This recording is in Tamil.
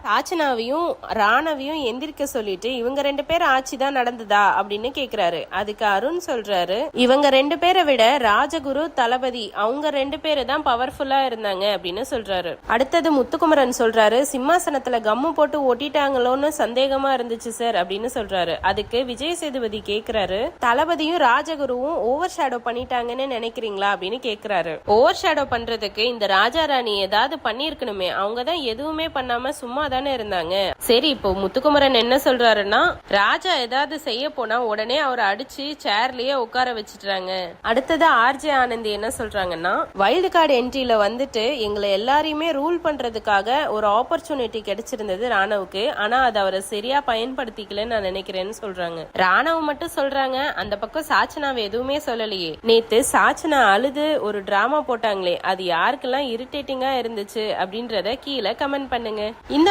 சாச்சனாவையும் ராணவையும் எந்திரிக்க சொல்லிட்டு இவங்க 2 பேர் ஆட்சி தான் நடந்ததா அப்படின்னு கேக்குறாரு. அதுக்கு அருண் சொல்றாரு, இவங்க 2 பேரை விட ராஜகுரு தளபதி அவங்க 2 பேரு தான் பவர்ஃபுல்லா இருந்தாங்க அப்படின்னு சொல்றாரு. அடுத்தது முத்துக்குமரன் சொல்றாரு, சிம்மாசனத்துல கம்மு போட்டு ஒட்டிட்டாங்களோன்னு சந்தேகமா இருந்துச்சு சார் அப்படின்னு சொல்றாரு. அதுக்கு விஜய் சேதுபதி கேக்குறாரு, தளபதியும் ராஜகுருவும் ஓவர் ஷேடோ பண்ணிட்டாங்கன்னு நினைக்கிறீங்களா அப்படின்னு கேக்குறாரு. ஓவர் ஷேடோ பண்றதுக்கு இந்த ராஜா ராணி ஏதாவது பண்ணிருக்கணுமே, அவங்கதான் எதுவுமே பண்ணாம சும்மா தானே இருந்தாங்க. சரி, இப்போ முத்துக்குமரன் என்ன சொல்றாருன்னா, ராஜா ஏதாவது செய்ய போனா உடனே அவரை அடிச்சு சேர்லயே உட்கார வச்சுட்டாங்க. அடுத்தது ஆர்ஜே ஆனந்தி என்ன சொல்றாங்கன்னா, வைல்டு கார்டு என்ட்ரியில வந்துட்டு எங்களை எல்லாரையுமே ரூல் பண்றதுக்காக ஒரு ஆப்பர்ச்சுனிட்டி கிடைச்சிருந்தது ராணவுக்கு. ஆனா அதை அவரை சரியா பயன்படுத்திக்கலன்னு நான் நினைக்கிறேன்னு சொல்றாங்க. ராணவ மட்டும் சொல்றாங்க, அந்த பக்கம் சாச்சனாவை எதுவுமே சொல்லலையே. நேத்து சாச்சனா அழுது ஒரு டிராமா போட்டாங்களே, அது யாருக்கெல்லாம் இரிட்டேட்டிங்கா இருந்துச்சு அப்படின்றத கீழே கமெண்ட் பண்ணுங்க. இந்த